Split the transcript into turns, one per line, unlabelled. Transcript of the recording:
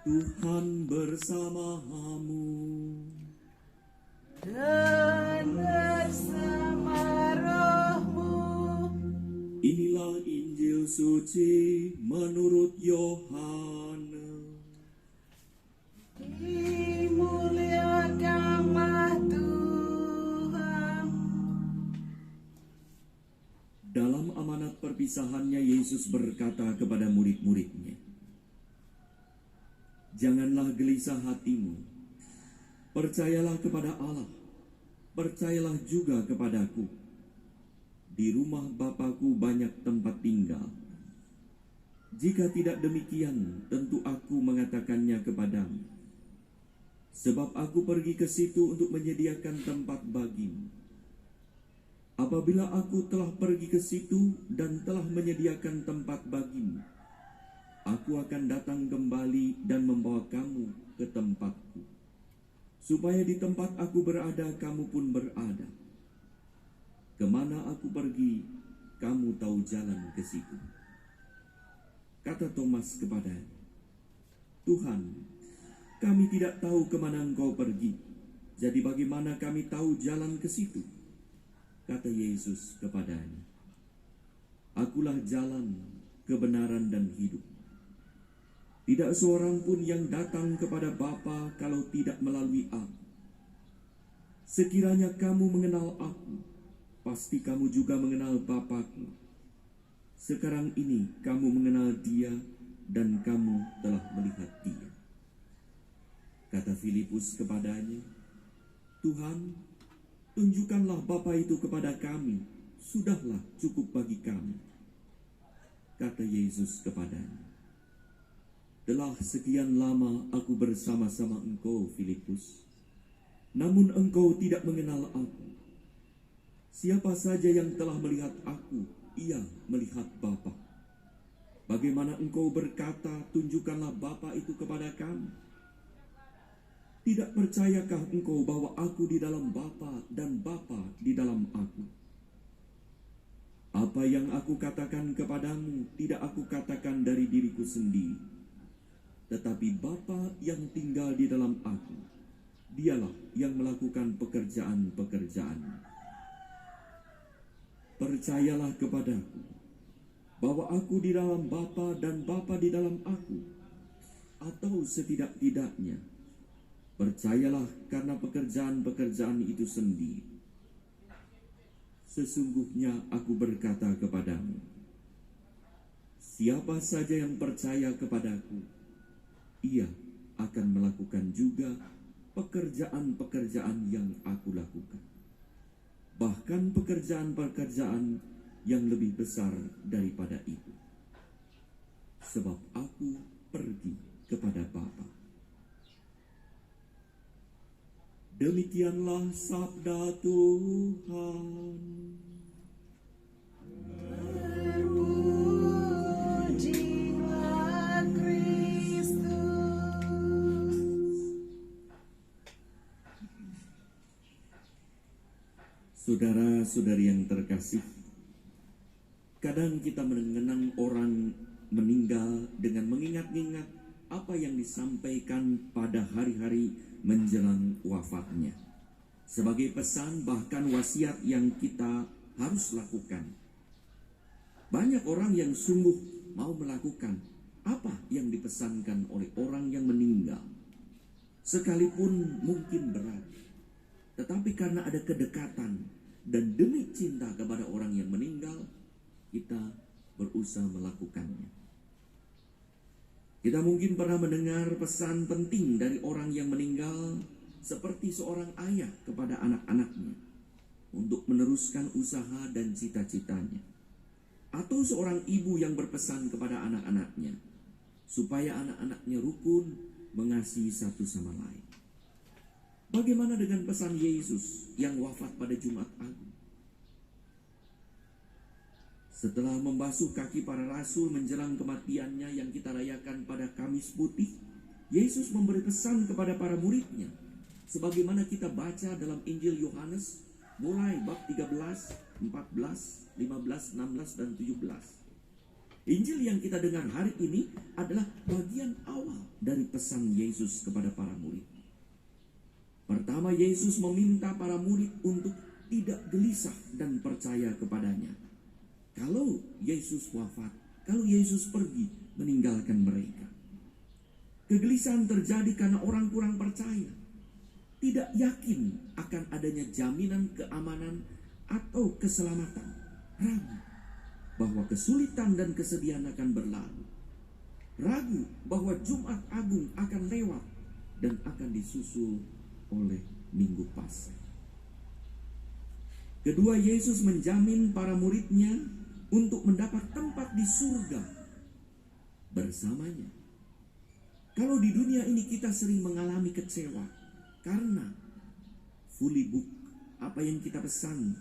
Tuhan bersamamu
dan bersama rohmu.
Inilah Injil suci menurut Yohanes.
Dimuliakanlah Tuhan.
Dalam amanat perpisahannya, Yesus berkata kepada murid-muridnya, "Janganlah gelisah hatimu, percayalah kepada Allah, percayalah juga kepadaku. Di rumah Bapakku banyak tempat tinggal. Jika tidak demikian, tentu aku mengatakannya kepadamu. Sebab aku pergi ke situ untuk menyediakan tempat bagimu. Apabila aku telah pergi ke situ dan telah menyediakan tempat bagimu, aku akan datang kembali dan membawa kamu ke tempatku, supaya di tempat aku berada, kamu pun berada. Kemana aku pergi, kamu tahu jalan ke situ." Kata Thomas kepadanya, "Tuhan, kami tidak tahu kemana Engkau pergi. Jadi bagaimana kami tahu jalan ke situ?" Kata Yesus kepadanya, "Akulah jalan, kebenaran dan hidup. Tidak seorang pun yang datang kepada Bapa kalau tidak melalui Aku. Sekiranya kamu mengenal Aku, pasti kamu juga mengenal Bapa-Ku. Sekarang ini kamu mengenal Dia dan kamu telah melihat Dia." Kata Filipus kepadanya, "Tuhan, tunjukkanlah Bapa itu kepada kami, sudahlah cukup bagi kami." Kata Yesus kepadanya, "Telah sekian lama aku bersama-sama engkau, Filipus, namun engkau tidak mengenal Aku. Siapa saja yang telah melihat Aku, ia melihat Bapa. Bagaimana engkau berkata, tunjukkanlah Bapa itu kepada kami? Tidak percayakah engkau bahwa Aku di dalam Bapa dan Bapa di dalam Aku? Apa yang Aku katakan kepadamu, tidak Aku katakan dari diriku sendiri, tetapi Bapa yang tinggal di dalam Aku, Dialah yang melakukan pekerjaan-pekerjaan. Percayalah kepadaku, bahwa Aku di dalam Bapa dan Bapa di dalam Aku, atau setidak-tidaknya, percayalah karena pekerjaan-pekerjaan itu sendiri. Sesungguhnya Aku berkata kepadamu, siapa saja yang percaya kepadaku, ia akan melakukan juga pekerjaan-pekerjaan yang Aku lakukan. Bahkan pekerjaan-pekerjaan yang lebih besar daripada itu. Sebab Aku pergi kepada Bapa." Demikianlah sabda Tuhan.
Terpujilah Kristus.
Saudara-saudari yang terkasih, kadang kita mengenang orang meninggal dengan mengingat-ingat apa yang disampaikan pada hari-hari menjelang wafatnya, sebagai pesan bahkan wasiat yang kita harus lakukan. Banyak orang yang sungguh mau melakukan apa yang dipesankan oleh orang yang meninggal, sekalipun mungkin berat, tetapi karena ada kedekatan dan demi cinta kepada orang yang meninggal, kita berusaha melakukannya. Kita mungkin pernah mendengar pesan penting dari orang yang meninggal, seperti seorang ayah kepada anak-anaknya untuk meneruskan usaha dan cita-citanya, atau seorang ibu yang berpesan kepada anak-anaknya supaya anak-anaknya rukun mengasihi satu sama lain. Bagaimana dengan pesan Yesus yang wafat pada Jumat Agung? Setelah membasuh kaki para rasul menjelang kematiannya yang kita rayakan pada Kamis Putih, Yesus memberi pesan kepada para muridnya, sebagaimana kita baca dalam Injil Yohanes mulai bab 13, 14, 15, 16, dan 17. Injil yang kita dengar hari ini adalah bagian awal dari pesan Yesus kepada para murid. Pertama, Yesus meminta para murid untuk tidak gelisah dan percaya kepadanya. Kalau Yesus wafat, kalau Yesus pergi meninggalkan mereka. Kegelisahan terjadi karena orang kurang percaya. Tidak yakin akan adanya jaminan keamanan atau keselamatan. Ragu bahwa kesulitan dan kesedihan akan berlalu. Ragu bahwa Jumat Agung akan lewat dan akan disusul oleh Minggu Paskah. Kedua, Yesus menjamin para muridnya untuk mendapat tempat di surga bersamanya. Kalau di dunia ini kita sering mengalami kecewa karena fully book, apa yang kita pesan